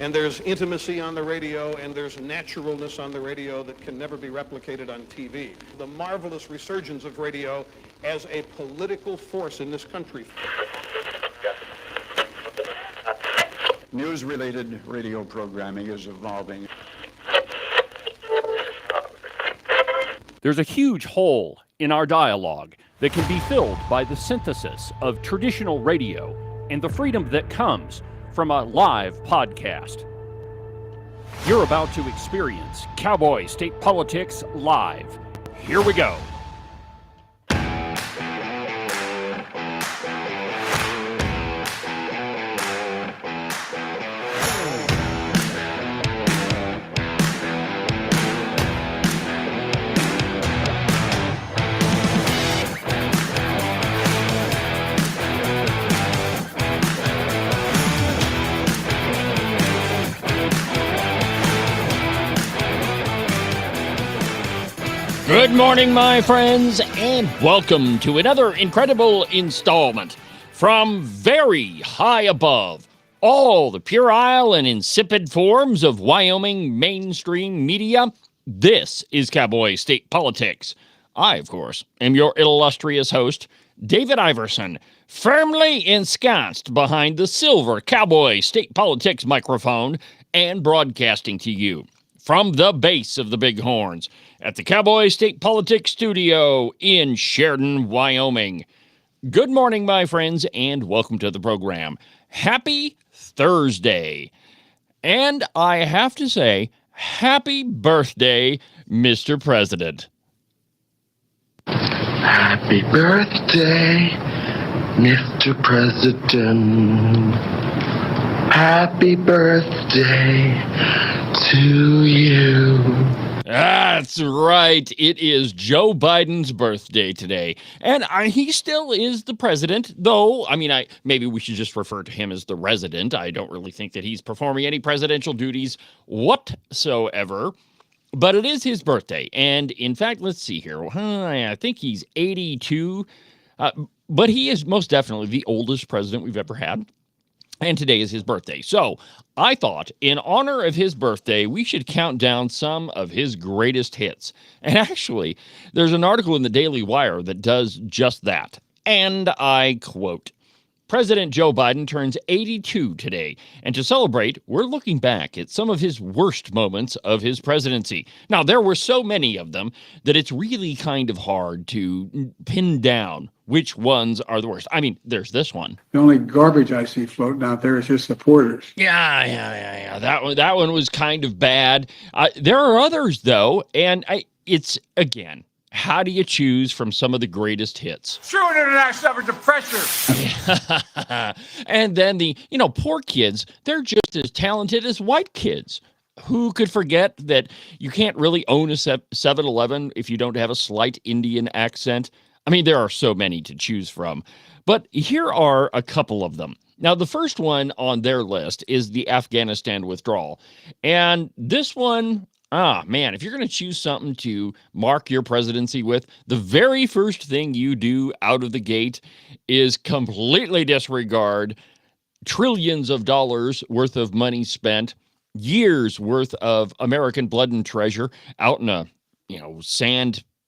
And there's intimacy on the radio, and there's naturalness on the radio that can never be replicated on TV. The marvelous resurgence of radio as a political force in this country. News-related radio programming is evolving. There's a huge hole in our dialogue that can be filled by the synthesis of traditional radio and the freedom that comes from a live podcast. You're about to experience Cowboy State Politics live. Here we go. Good morning, my friends, and welcome to another incredible installment from very high above all the puerile and insipid forms of Wyoming mainstream media. This is Cowboy State Politics. I, of course, am your illustrious host, David Iverson, firmly ensconced behind the silver Cowboy State Politics microphone and broadcasting to you from the base of the Bighorns at the Cowboy State Politics Studio in Sheridan, Wyoming. Good morning, my friends, and welcome to the program. Happy Thursday. And I have to say, happy birthday, Mr. President. Happy birthday, Mr. President. Happy birthday to you. That's right. It is Joe Biden's birthday today. And he still is the president, though. Maybe we should just refer to him as the resident. I don't really think that he's performing any presidential duties whatsoever. But it is his birthday. And in fact, let's see here. I think he's 82. But he is most definitely the oldest president we've ever had. And today is his birthday. So I thought, in honor of his birthday, we should count down some of his greatest hits. And actually, there's an article in the Daily Wire that does just that. And I quote, President Joe Biden turns 82 today. And to celebrate, we're looking back at some of his worst moments of his presidency. Now, there were so many of them that it's really kind of hard to pin down which ones are the worst. There's this one. The only garbage I see floating out there is his supporters. Yeah. That one was kind of bad. There are others, though, and it's, again, how do you choose from some of the greatest hits? True international average of pressure. And then the, poor kids, they're just as talented as white kids. Who could forget that you can't really own a 7-Eleven if you don't have a slight Indian accent? There are so many to choose from, but here are a couple of them. Now, the first one on their list is the Afghanistan withdrawal. And this one, if you're going to choose something to mark your presidency with, the very first thing you do out of the gate is completely disregard trillions of dollars worth of money spent, years worth of American blood and treasure out in a,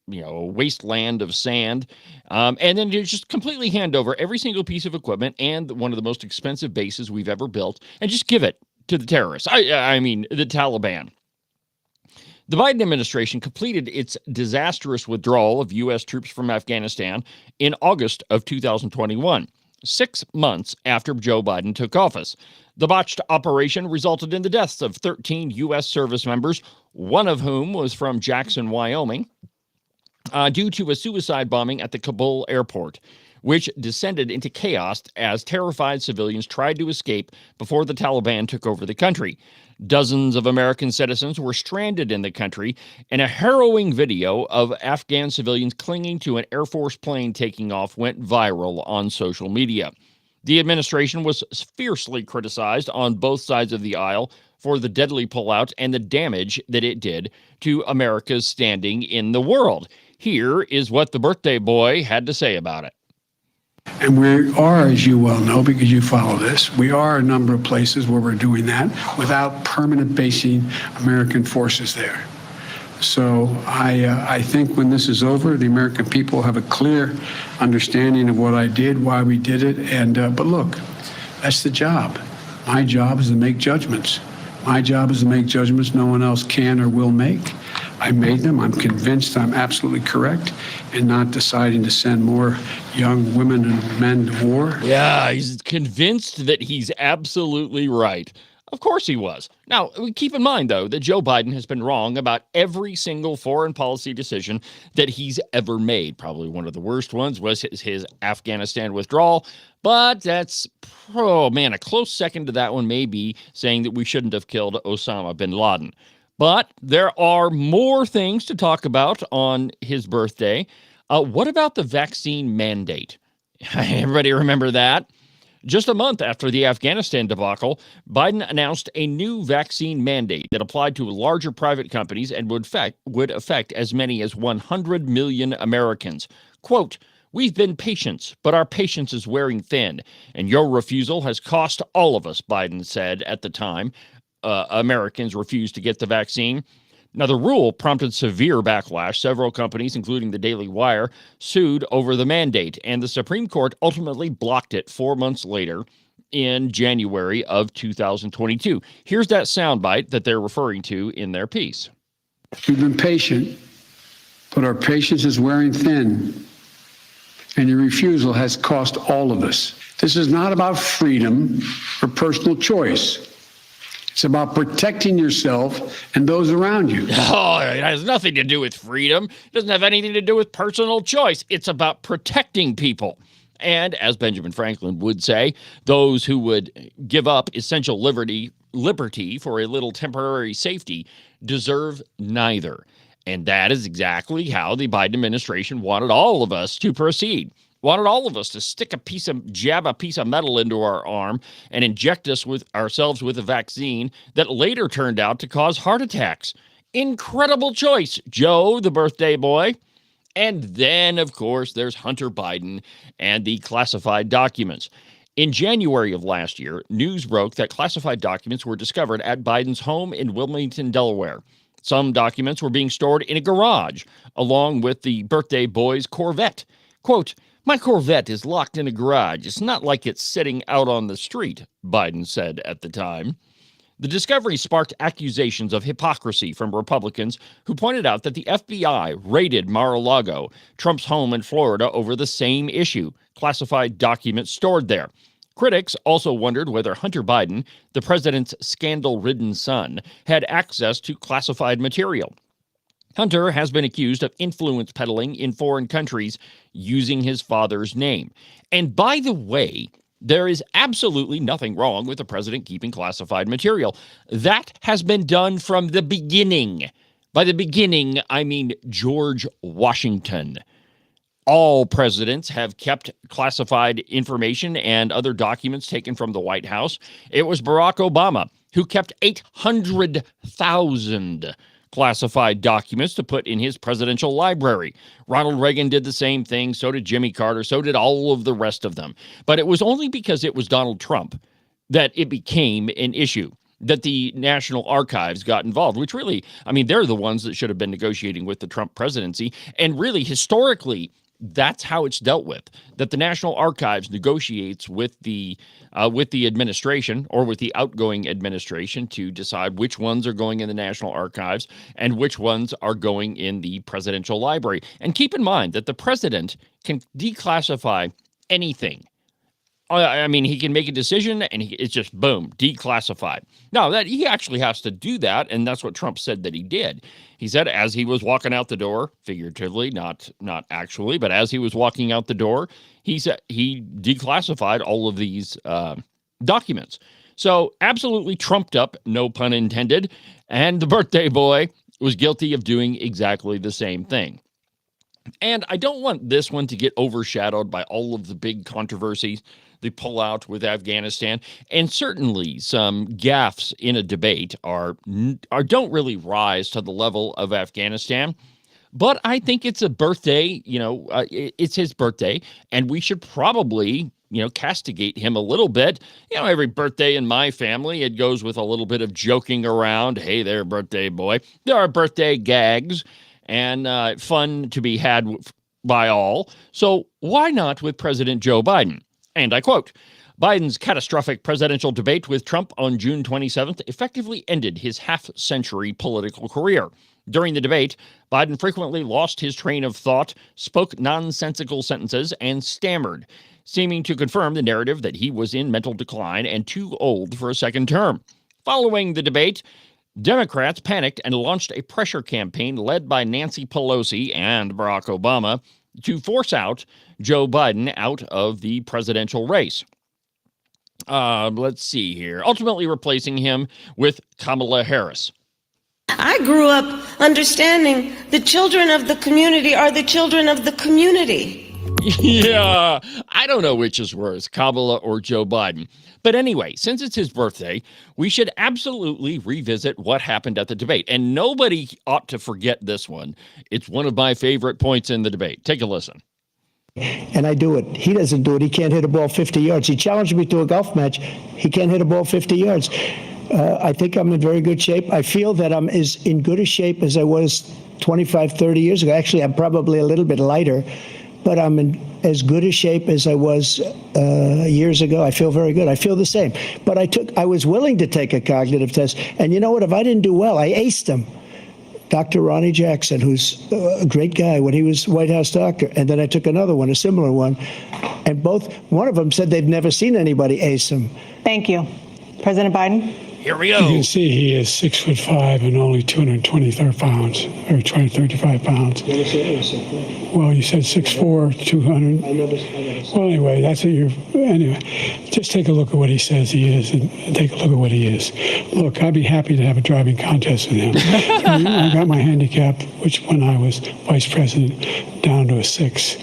wasteland of sand, and then you just completely hand over every single piece of equipment and one of the most expensive bases we've ever built and just give it to the terrorists. The Taliban. The Biden administration completed its disastrous withdrawal of U.S. troops from Afghanistan in August of 2021, 6 months after Joe Biden took office. The botched operation resulted in the deaths of 13 U.S. service members, one of whom was from Jackson, Wyoming, due to a suicide bombing at the Kabul airport, which descended into chaos as terrified civilians tried to escape before the Taliban took over the country. Dozens of American citizens were stranded in the country, and a harrowing video of Afghan civilians clinging to an Air Force plane taking off went viral on social media. The administration was fiercely criticized on both sides of the aisle for the deadly pullout and the damage that it did to America's standing in the world. Here is what the birthday boy had to say about it. And we are, as you well know, because you follow this, we are a number of places where we're doing that without permanent basing American forces there. So I think when this is over, the American people have a clear understanding of what I did, why we did it. And but look, that's the job. My job is to make judgments. My job is to make judgments no one else can or will make. I made them. I'm convinced I'm absolutely correct in not deciding to send more young women and men to war. Yeah, he's convinced that he's absolutely right. Of course he was. Now, keep in mind, though, that Joe Biden has been wrong about every single foreign policy decision that he's ever made. Probably one of the worst ones was his Afghanistan withdrawal. But that's, oh man, a close second to that one may be saying that we shouldn't have killed Osama bin Laden. But there are more things to talk about on his birthday. What about the vaccine mandate? Everybody remember that? Just a month after the Afghanistan debacle, Biden announced a new vaccine mandate that applied to larger private companies and would affect as many as 100 million Americans. Quote, "We've been patient, but our patience is wearing thin, and your refusal has cost all of us," Biden said at the time. Americans refused to get the vaccine. Now, the rule prompted severe backlash. Several companies, including the Daily Wire, sued over the mandate, and the Supreme Court ultimately blocked it 4 months later in January of 2022. Here's that soundbite that they're referring to in their piece. We've been patient, but our patience is wearing thin, and your refusal has cost all of us. This is not about freedom or personal choice. It's about protecting yourself and those around you. Oh, it has nothing to do with freedom. It doesn't have anything to do with personal choice. It's about protecting people. And as Benjamin Franklin would say, those who would give up essential liberty for a little temporary safety deserve neither. And that is exactly how the Biden administration wanted all of us to proceed. Wanted all of us to jab a piece of metal into our arm and inject ourselves with a vaccine that later turned out to cause heart attacks. Incredible choice, Joe, the birthday boy. And then, of course, there's Hunter Biden and the classified documents. In January of last year, news broke that classified documents were discovered at Biden's home in Wilmington, Delaware. Some documents were being stored in a garage, along with the birthday boy's Corvette. Quote, "My Corvette is locked in a garage. It's not like it's sitting out on the street," Biden said at the time. The discovery sparked accusations of hypocrisy from Republicans who pointed out that the FBI raided Mar-a-Lago, Trump's home in Florida, over the same issue, classified documents stored there. Critics also wondered whether Hunter Biden, the president's scandal-ridden son, had access to classified material. Hunter has been accused of influence peddling in foreign countries using his father's name. And by the way, there is absolutely nothing wrong with the president keeping classified material. That has been done from the beginning. By the beginning, I mean George Washington. All presidents have kept classified information and other documents taken from the White House. It was Barack Obama who kept 800,000 classified documents to put in his presidential library. Ronald Reagan did the same thing. So did Jimmy Carter. So did all of the rest of them. But it was only because it was Donald Trump that it became an issue, that the National Archives got involved, which really, I mean, they're the ones that should have been negotiating with the Trump presidency. And really, historically, that's how it's dealt with, that the National Archives negotiates with the administration or with the outgoing administration to decide which ones are going in the National Archives and which ones are going in the presidential library. And keep in mind that the president can declassify anything. I mean, he can make a decision and it's just boom, declassified. Now, that he actually has to do that, and that's what Trump said that he did. He said as he was walking out the door, figuratively, not actually, but as he was walking out the door, he said he declassified all of these documents. So absolutely trumped up, no pun intended, and the birthday boy was guilty of doing exactly the same thing. And I don't want this one to get overshadowed by all of the big controversies, the pullout with Afghanistan, and certainly some gaffes in a debate are don't really rise to the level of Afghanistan. But I think it's a birthday, it's his birthday, and we should probably, castigate him a little bit. Every birthday in my family, it goes with a little bit of joking around. Hey there, birthday boy. There are birthday gags and fun to be had by all. So why not with President Joe Biden? And I quote, Biden's catastrophic presidential debate with Trump on June 27th effectively ended his half-century political career. During the debate, Biden frequently lost his train of thought, spoke nonsensical sentences, and stammered, seeming to confirm the narrative that he was in mental decline and too old for a second term. Following the debate, Democrats panicked and launched a pressure campaign led by Nancy Pelosi and Barack Obama to force out Joe Biden out of the presidential race. Let's see here. Ultimately replacing him with Kamala Harris. I grew up understanding the children of the community are the children of the community. Yeah, I don't know which is worse, Kamala or Joe Biden. But anyway, since it's his birthday, we should absolutely revisit what happened at the debate. And nobody ought to forget this one. It's one of my favorite points in the debate. Take a listen. And I do it. He doesn't do it. He can't hit a ball 50 yards. He challenged me to a golf match. He can't hit a ball 50 yards. I think I'm in very good shape. I feel that I'm as in good a shape as I was 25, 30 years ago. Actually, I'm probably a little bit lighter, but I'm in as good a shape as I was years ago. I feel very good. I feel the same. But I was willing to take a cognitive test. And you know what? If I didn't do well, I aced him. Dr. Ronnie Jackson, who's a great guy when he was White House doctor. And then I took another one, a similar one. And one of them said they've never seen anybody ace him. Thank you. President Biden? Here we go. You can see he is 6'5" and only 223 pounds, or 235 pounds. Well, you said 6'4", 200. Well, anyway, that's what anyway, just take a look at what he says he is and take a look at what he is. Look, I'd be happy to have a driving contest with him. I got my handicap, which when I was vice president, down to a 6.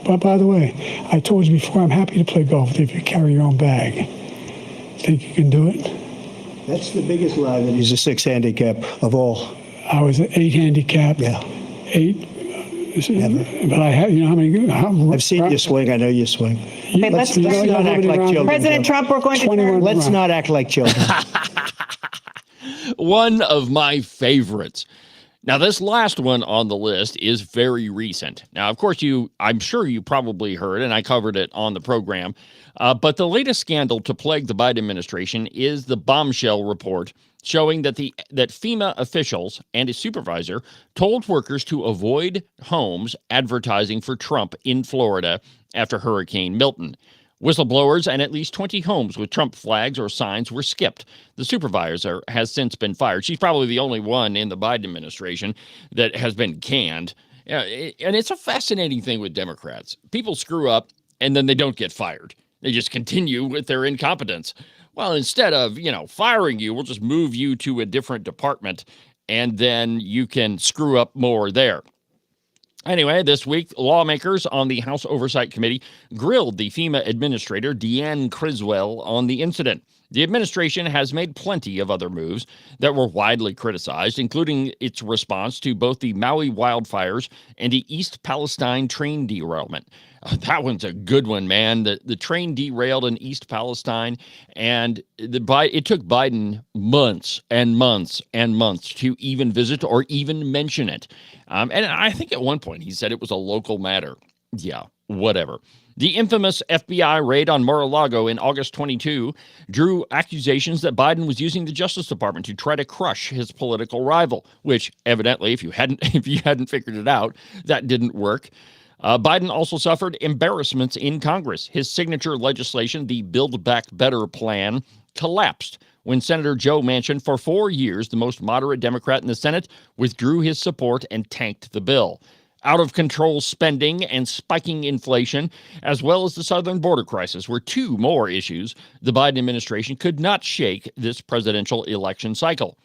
But by the way, I told you before, I'm happy to play golf if you carry your own bag. Think you can do it? That's the biggest lie, that he's a 6 handicap of all. I was an 8 handicap. Yeah. 8. Never. But I have, how many? I've seen you swing. I know you swing. Okay, let's not act like children. President Trump, we're going to Let's not act like children. One of my favorites. Now, this last one on the list is very recent. Now, of course, I'm sure you probably heard, and I covered it on the program, but the latest scandal to plague the Biden administration is the bombshell report showing that FEMA officials and a supervisor told workers to avoid homes advertising for Trump in Florida after Hurricane Milton. Whistleblowers and at least 20 homes with Trump flags or signs were skipped. The supervisor has since been fired. She's probably the only one in the Biden administration that has been canned. And it's a fascinating thing with Democrats. People screw up and then they don't get fired. They just continue with their incompetence. Well, instead of, firing you, we'll just move you to a different department and then you can screw up more there. Anyway, this week, lawmakers on the House Oversight Committee grilled the FEMA administrator, Deanne Criswell, on the incident. The administration has made plenty of other moves that were widely criticized, including its response to both the Maui wildfires and the East Palestine train derailment. That one's a good one, man. The train derailed in East Palestine, and it took Biden months and months and months to even visit or even mention it. And I think at one point he said it was a local matter. Yeah, whatever. The infamous FBI raid on Mar-a-Lago in August 22 drew accusations that Biden was using the Justice Department to try to crush his political rival, which evidently, if you hadn't figured it out, that didn't work. Biden also suffered embarrassments in Congress. His signature legislation, the Build Back Better plan, collapsed when Senator Joe Manchin, for 4 years, the most moderate Democrat in the Senate, withdrew his support and tanked the bill. Out-of-control spending and spiking inflation, as well as the southern border crisis, were two more issues the Biden administration could not shake this presidential election cycle.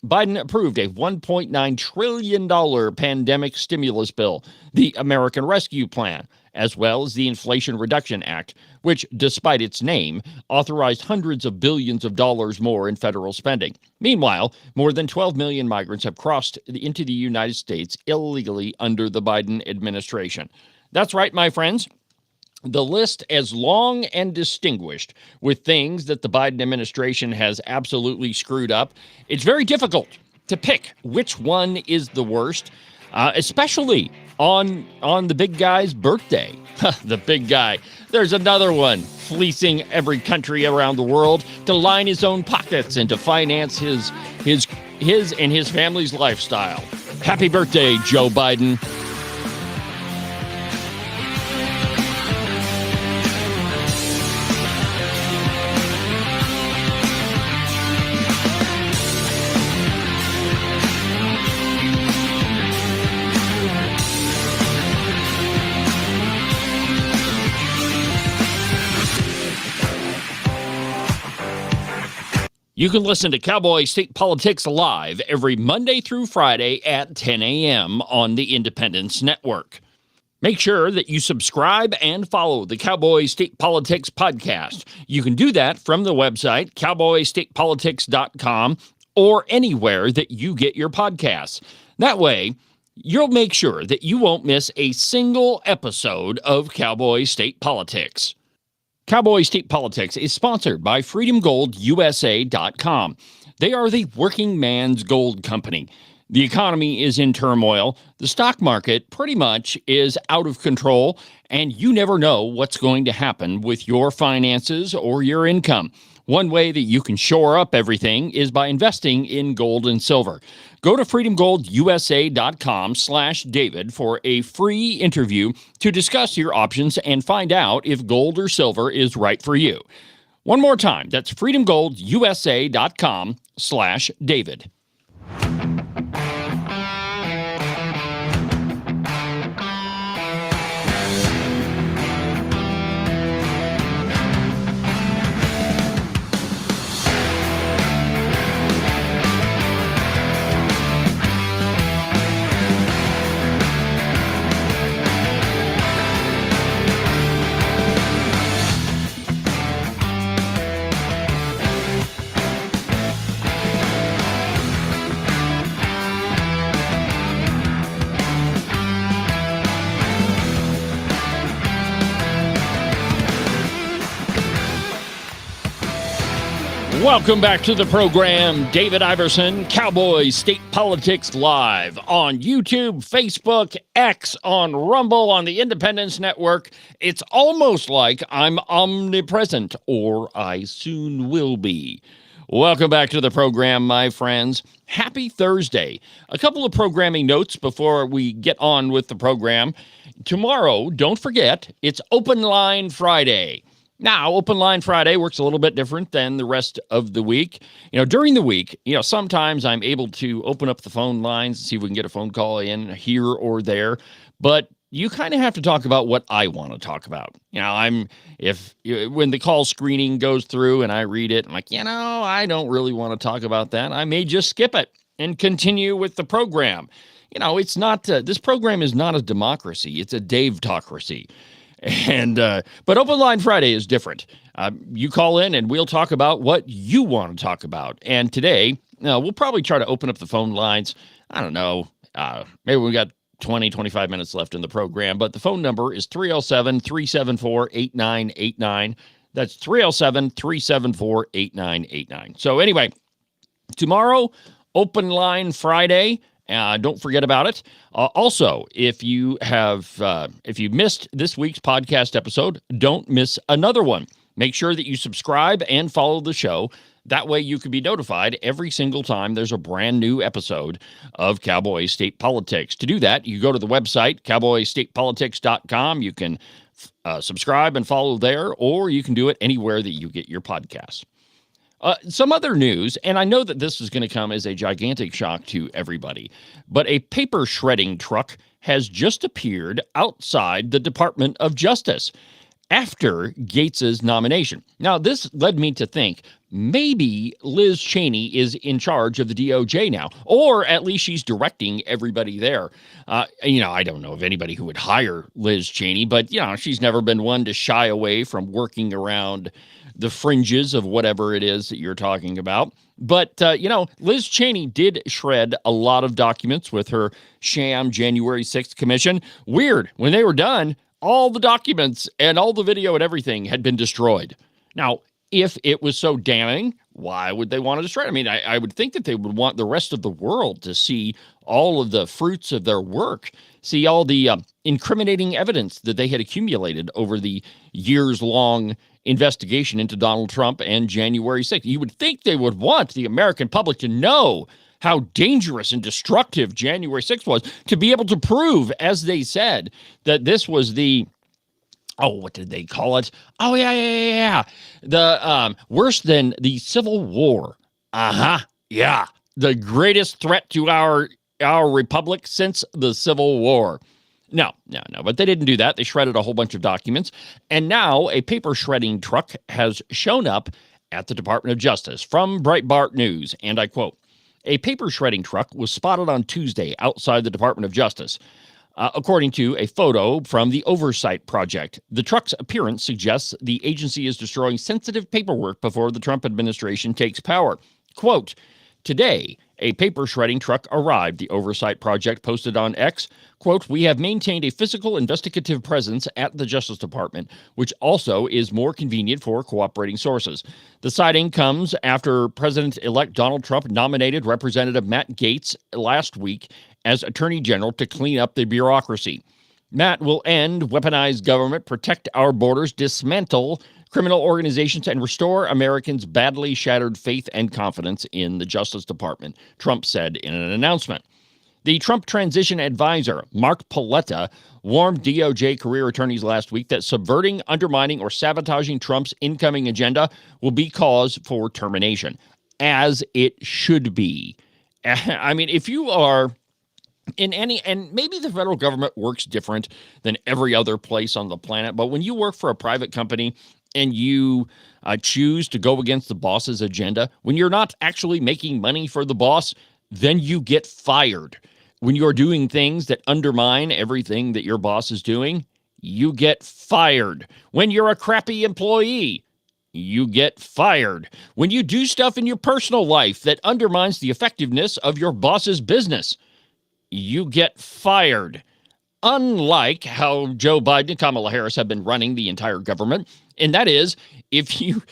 Biden approved a $1.9 trillion pandemic stimulus bill, the American Rescue Plan, as well as the Inflation Reduction Act, which, despite its name, authorized hundreds of billions of dollars more in federal spending. Meanwhile, more than 12 million migrants have crossed into the United States illegally under the Biden administration. That's right, my friends. The list as long and distinguished with things that the Biden administration has absolutely screwed up. It's very difficult to pick which one is the worst, especially on the big guy's birthday. The big guy. There's another one fleecing every country around the world to line his own pockets and to finance his and his family's lifestyle. Happy birthday, Joe Biden. You can listen to Cowboy State Politics live every Monday through Friday at 10 a.m. on the Independence Network. Make sure that you subscribe and follow the Cowboy State Politics podcast. You can do that from the website, cowboystatepolitics.com, or anywhere that you get your podcasts. That way, you'll make sure that you won't miss a single episode of Cowboy State Politics. Cowboy State Politics is sponsored by FreedomGoldUSA.com. They are the working man's gold company. The economy is in turmoil. The stock market pretty much is out of control, and you never know what's going to happen with your finances or your income. One way that you can shore up everything is by investing in gold and silver. Go to freedomgoldusa.com/David for a free interview to discuss your options and find out if gold or silver is right for you. One more time, that's freedomgoldusa.com/David. Welcome back to the program. David Iverson, Cowboy State Politics Live on YouTube, Facebook, X, on Rumble, on the Independence Network. It's almost like I'm omnipresent, or I soon will be. Welcome back to the program, my friends. Happy Thursday. A couple of programming notes before we get on with the program. Tomorrow, don't forget, it's Open Line Friday. Now, Open Line Friday works a little bit different than the rest of the week. During the week, sometimes I'm able to open up the phone lines and see if we can get a phone call in here or there. But you kind of have to talk about what I want to talk about. When the call screening goes through and I read it, I'm like, I don't really want to talk about that. I may just skip it and continue with the program. It's not, this program is not a democracy. It's a Dave-tocracy. But Open Line Friday is different. You call in and we'll talk about what you want to talk about. And today, we'll probably try to open up the phone lines. I don't know. Maybe we got 20, 25 minutes left in the program. But the phone number is 307-374-8989. That's 307-374-8989. So anyway, tomorrow, Open Line Friday. Don't forget about it. Also, if you missed this week's podcast episode, don't miss another one. Make sure that you subscribe and follow the show. That way you can be notified every single time there's a brand new episode of Cowboy State Politics. To do that, you go to the website, cowboystatepolitics.com. You can subscribe and follow there, or you can do it anywhere that you get your podcasts. Some other news, and I know that this is going to come as a gigantic shock to everybody, but a paper shredding truck has just appeared outside the Department of Justice after Gates's nomination. Now, this led me to think maybe Liz Cheney is in charge of the DOJ now, or at least she's directing everybody there. I don't know of anybody who would hire Liz Cheney, but, she's never been one to shy away from working around the fringes of whatever it is that you're talking about. But, Liz Cheney did shred a lot of documents with her sham January 6th commission. Weird. When they were done, all the documents and all the video and everything had been destroyed. Now, if it was so damning, why would they want to destroy it? I mean, I would think that they would want the rest of the world to see all of the fruits of their work, see all the incriminating evidence that they had accumulated over the years-long investigation into Donald Trump and January 6th. You would think they would want the American public to know how dangerous and destructive January 6th was, to be able to prove, as they said, that this was what did they call it? Oh, yeah. The worse than the Civil War. Yeah. The greatest threat to our republic since the Civil War. No. But they didn't do that. They shredded a whole bunch of documents. And now a paper shredding truck has shown up at the Department of Justice. From Breitbart News, and I quote, "A paper shredding truck was spotted on Tuesday outside the Department of Justice. According to a photo from the Oversight Project, the truck's appearance suggests the agency is destroying sensitive paperwork before the Trump administration takes power. Quote, today, a paper shredding truck arrived, the Oversight Project posted on X. Quote, we have maintained a physical investigative presence at the Justice Department, which also is more convenient for cooperating sources. The sighting comes after President-elect Donald Trump nominated Representative Matt Gaetz last week as Attorney General to clean up the bureaucracy. Matt will end weaponized government, protect our borders, dismantle criminal organizations, and restore Americans' badly shattered faith and confidence in the Justice Department, Trump said in an announcement. The Trump transition advisor, Mark Paletta, warned DOJ career attorneys last week that subverting, undermining, or sabotaging Trump's incoming agenda will be cause for termination, as it should be. I mean, if you are in any, and maybe the federal government works different than every other place on the planet, but when you work for a private company and you choose to go against the boss's agenda, when you're not actually making money for the boss, then you get fired. When you're doing things that undermine everything that your boss is doing, you get fired. When you're a crappy employee, you get fired. When you do stuff in your personal life that undermines the effectiveness of your boss's business, you get fired. Unlike how Joe Biden and Kamala Harris have been running the entire government, and that is, if you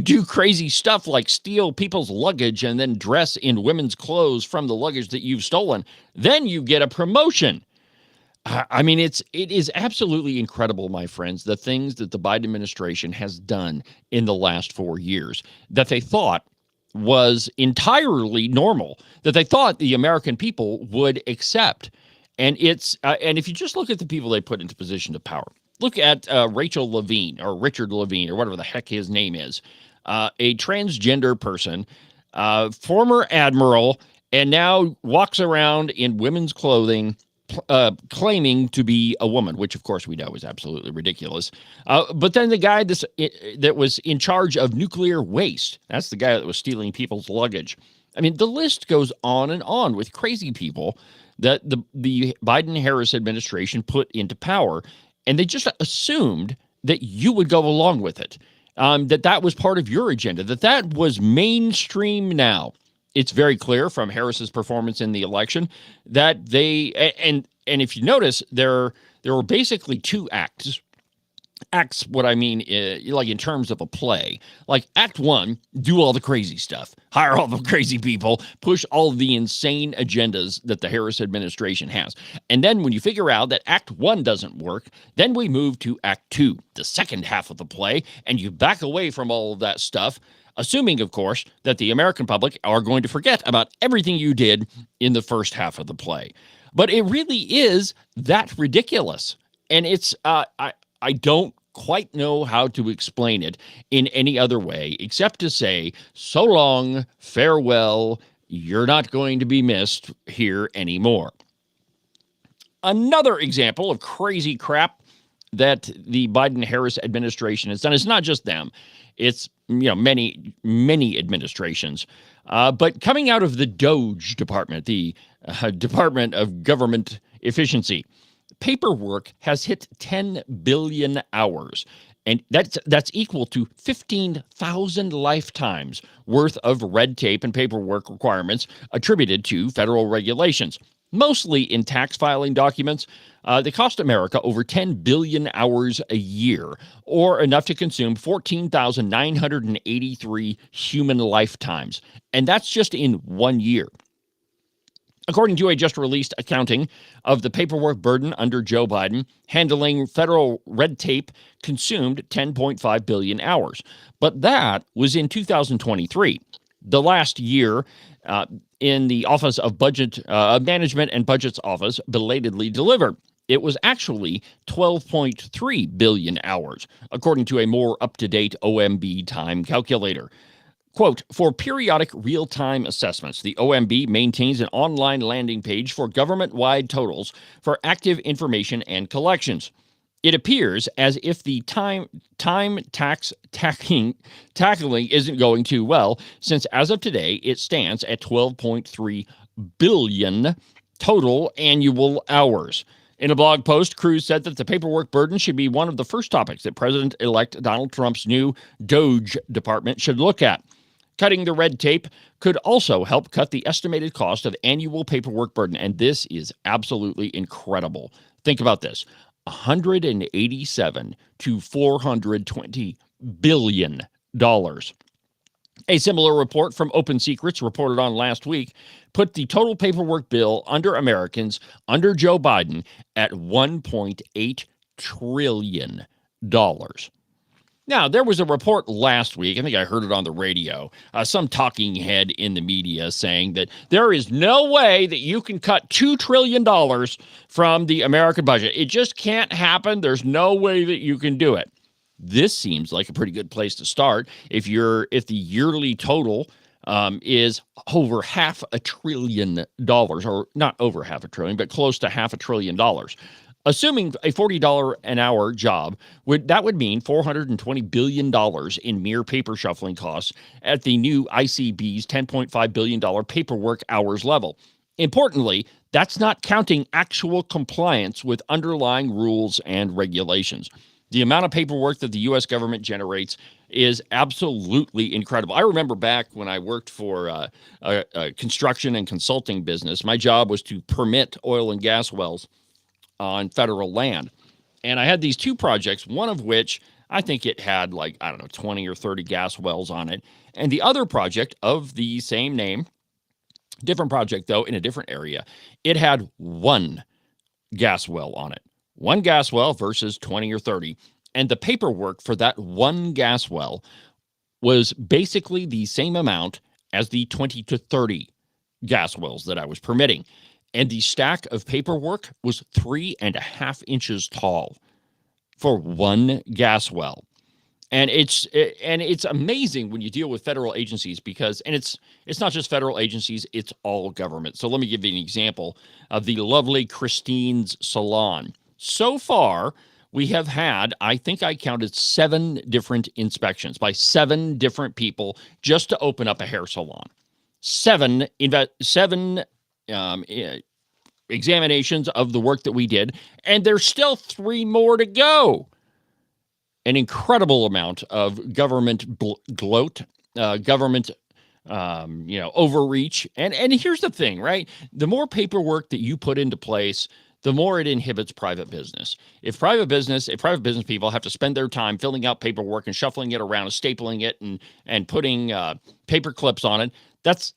do crazy stuff like steal people's luggage and then dress in women's clothes from the luggage that you've stolen, then you get a promotion. I mean, it is absolutely incredible, my friends, the things that the Biden administration has done in the last 4 years that they thought was entirely normal, that they thought the American people would accept. And and if you just look at the people they put into position of power, look at Rachel Levine or Richard Levine or whatever the heck his name is, a transgender person, former admiral, and now walks around in women's clothing, claiming to be a woman, which of course we know is absolutely ridiculous. But then the guy that was in charge of nuclear waste, that's the guy that was stealing people's luggage. I mean, the list goes on and on with crazy people that the Biden-Harris administration put into power, and they just assumed that you would go along with it, that was part of your agenda, that was mainstream now. It's very clear from Harris's performance in the election that they, and if you notice, there were basically two acts. Acts, what I mean, like in terms of a play, like Act 1, do all the crazy stuff, hire all the crazy people, push all the insane agendas that the Harris administration has. And then when you figure out that Act 1 doesn't work, then we move to Act 2, the second half of the play, and you back away from all of that stuff, assuming, of course, that the American public are going to forget about everything you did in the first half of the play. But it really is that ridiculous. And it's, I don't quite know how to explain it in any other way except to say, so long, farewell, you're not going to be missed here anymore. Another example of crazy crap that the Biden-Harris administration has done, it's not just them, it's many administrations. But coming out of the DOGE department, the Department of Government Efficiency, paperwork has hit 10 billion hours. And that's equal to 15,000 lifetimes worth of red tape and paperwork requirements attributed to federal regulations, mostly in tax filing documents. They cost America over 10 billion hours a year, or enough to consume 14,983 human lifetimes. And that's just in 1 year. According to a just-released accounting of the paperwork burden under Joe Biden, handling federal red tape consumed 10.5 billion hours. But that was in 2023. The last year in the Office of Budget Management and Budget's office belatedly delivered. It was actually 12.3 billion hours, according to a more up-to-date OMB time calculator. Quote, for periodic real-time assessments, the OMB maintains an online landing page for government-wide totals for active information and collections. It appears as if the time tackling isn't going too well, since as of today, it stands at 12.3 billion total annual hours. In a blog post, Cruz said that the paperwork burden should be one of the first topics that President-elect Donald Trump's new DOGE department should look at. Cutting the red tape could also help cut the estimated cost of annual paperwork burden, and this is absolutely incredible. Think about this, 187 to 420 billion dollars. A similar report from Open Secrets, reported on last week, put the total paperwork bill under Americans under Joe Biden at $1.8 trillion. Now, there was a report last week, I think I heard it on the radio, some talking head in the media saying that there is no way that you can cut $2 trillion from the American budget. It just can't happen. There's no way that you can do it. This seems like a pretty good place to start if the yearly total is over $500 billion, or not over $500 billion, but close to $500 billion. Assuming a $40 an hour job, would mean $420 billion in mere paper shuffling costs at the new ICB's $10.5 billion paperwork hours level. Importantly, that's not counting actual compliance with underlying rules and regulations. The amount of paperwork that the U.S. government generates is absolutely incredible. I remember back when I worked for a construction and consulting business, my job was to permit oil and gas wells on federal land. And I had these two projects, one of which I think it had 20 or 30 gas wells on it. And the other project of the same name, different project though, in a different area, it had one gas well on it. One gas well versus 20 or 30. And the paperwork for that one gas well was basically the same amount as the 20 to 30 gas wells that I was permitting. And the stack of paperwork was 3.5 inches tall for one gas well. And it's amazing when you deal with federal agencies because it's not just federal agencies, it's all government. So let me give you an example of the lovely Christine's Salon. So far, we have had, I think I counted 7 different inspections by 7 different people just to open up a hair salon. 7 examinations of the work that we did, and there's still 3 more to go. An incredible amount of government gloat, government overreach. And here's the thing, right? The more paperwork that you put into place, the more it inhibits private business. If private business people have to spend their time filling out paperwork and shuffling it around and stapling it and putting paper clips on it, that's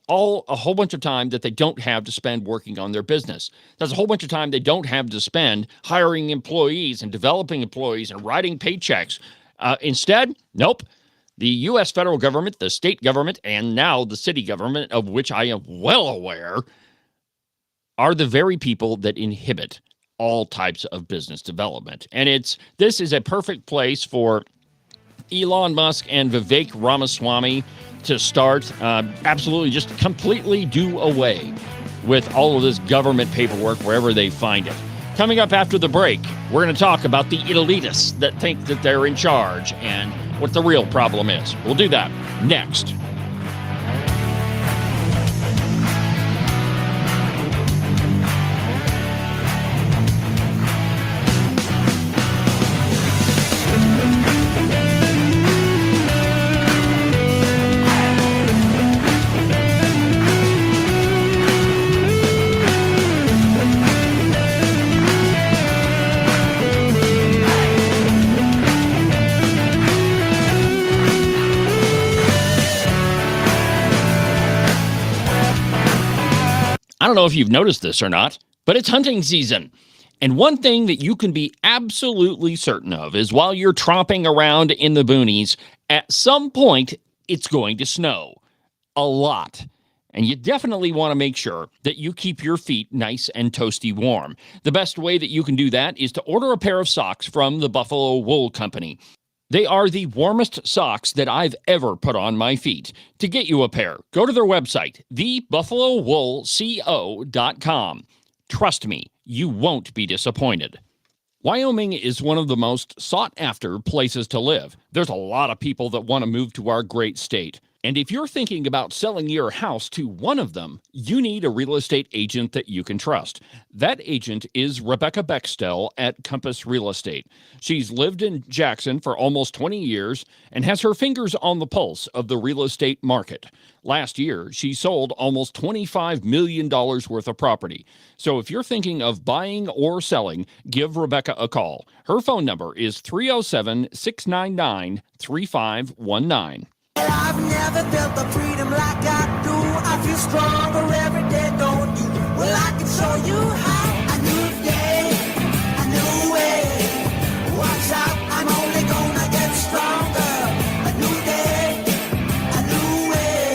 all a whole bunch of time that they don't have to spend working on their business. That's a whole bunch of time they don't have to spend hiring employees and developing employees and writing paychecks. Instead, nope. The U.S. federal government, the state government, and now the city government, of which I am well aware, are the very people that inhibit all types of business development. And this is a perfect place for Elon Musk and Vivek Ramaswamy to start absolutely just completely do away with all of this government paperwork wherever they find it. Coming up after the break, we're going to talk about the elitists that think that they're in charge and what the real problem is. We'll do that next. I don't know if you've noticed this or not, but it's hunting season. And one thing that you can be absolutely certain of is while you're tromping around in the boonies, at some point, it's going to snow. A lot. And you definitely want to make sure that you keep your feet nice and toasty warm. The best way that you can do that is to order a pair of socks from the Buffalo Wool Company. They are the warmest socks that I've ever put on my feet. To get you a pair, go to their website, thebuffalowoolco.com. Trust me, you won't be disappointed. Wyoming is one of the most sought-after places to live. There's a lot of people that want to move to our great state. And if you're thinking about selling your house to one of them, you need a real estate agent that you can trust. That agent is Rebecca Bextel at Compass Real Estate. She's lived in Jackson for almost 20 years and has her fingers on the pulse of the real estate market. Last year, she sold almost $25 million worth of property. So if you're thinking of buying or selling, give Rebecca a call. Her phone number is 307-699-3519. I've never felt the freedom like I do. I feel stronger every day, don't you? Well, I can show you how. A new day, a new way. Watch out, I'm only gonna get stronger. A new day, a new way.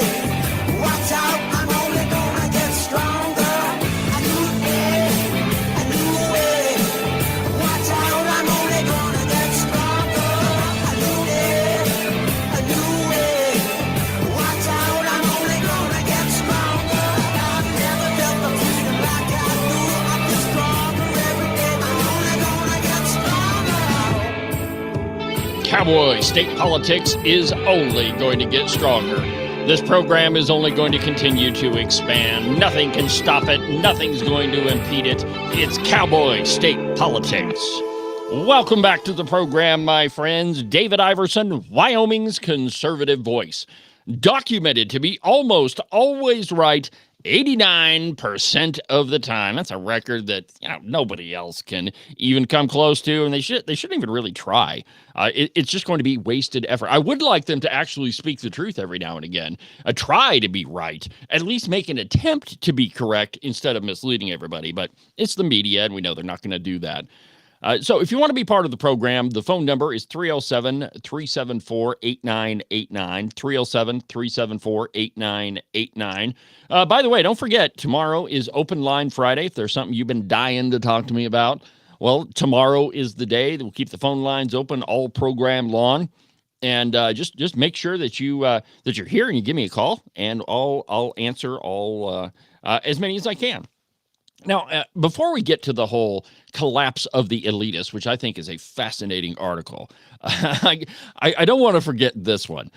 Watch out, I'm only gonna get stronger. A new day, a new way. Watch out, I'm only gonna get stronger. A new day, a new way. Watch out, I'm only gonna get stronger. I've never felt the freedom like I do. I feel stronger every day. I'm only gonna get stronger. Cowboy, state politics is only going to get stronger. This program is only going to continue to expand. Nothing can stop it. Nothing's going to impede it. It's Cowboy State Politics. Welcome back to the program, my friends. David Iverson, Wyoming's conservative voice. Documented to be almost always right 89% of the time. That's a record that nobody else can even come close to, and they shouldn't even really try. It's just going to be wasted effort. I would like them to actually speak the truth every now and again, try to be right, at least make an attempt to be correct instead of misleading everybody. But it's the media, and we know they're not going to do that. So if you want to be part of the program, the phone number is 307-374-8989, 307-374-8989. By the way, don't forget, tomorrow is Open Line Friday. If there's something you've been dying to talk to me about, well, tomorrow is the day that we'll keep the phone lines open all program long. And just make sure that you're here and you give me a call, and I'll answer all as many as I can. Now, before we get to the whole collapse of the elitists, which I think is a fascinating article, I don't want to forget this one.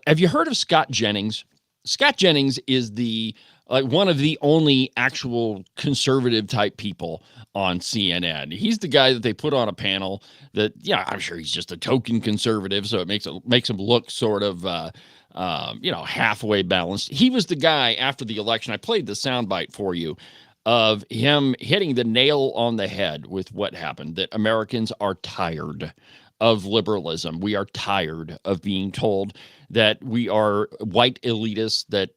Have you heard of Scott Jennings? Scott Jennings is one of the only actual conservative type people on CNN. He's the guy that they put on a panel that, I'm sure he's just a token conservative, so it makes him look sort of halfway balanced. He was the guy after the election. I played the soundbite for you of him hitting the nail on the head with what happened, that Americans are tired of liberalism. We are tired of being told that we are white elitists, that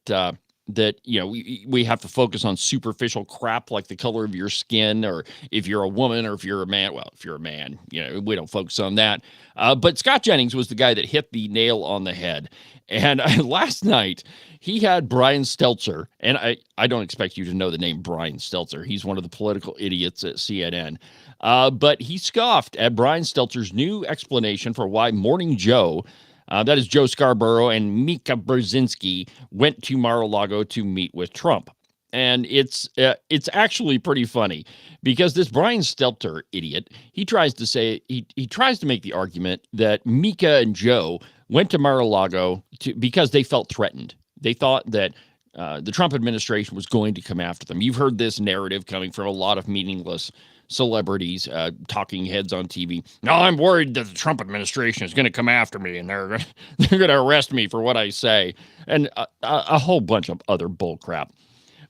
we have to focus on superficial crap like the color of your skin, or if you're a woman, or if you're a man. Well, if you're a man, we don't focus on that. But Scott Jennings was the guy that hit the nail on the head. And last night, he had Brian Stelter, and I don't expect you to know the name Brian Stelter. He's one of the political idiots at CNN. But he scoffed at Brian Stelter's new explanation for why Morning Joe, that is Joe Scarborough, and Mika Brzezinski went to Mar-a-Lago to meet with Trump. And it's actually pretty funny because this Brian Stelter idiot, he tries to make the argument that Mika and Joe went to Mar-a-Lago because they felt threatened. They thought that the Trump administration was going to come after them. You've heard this narrative coming from a lot of meaningless celebrities, talking heads on TV. No, I'm worried that the Trump administration is going to come after me and they're going to arrest me for what I say, and a whole bunch of other bull crap.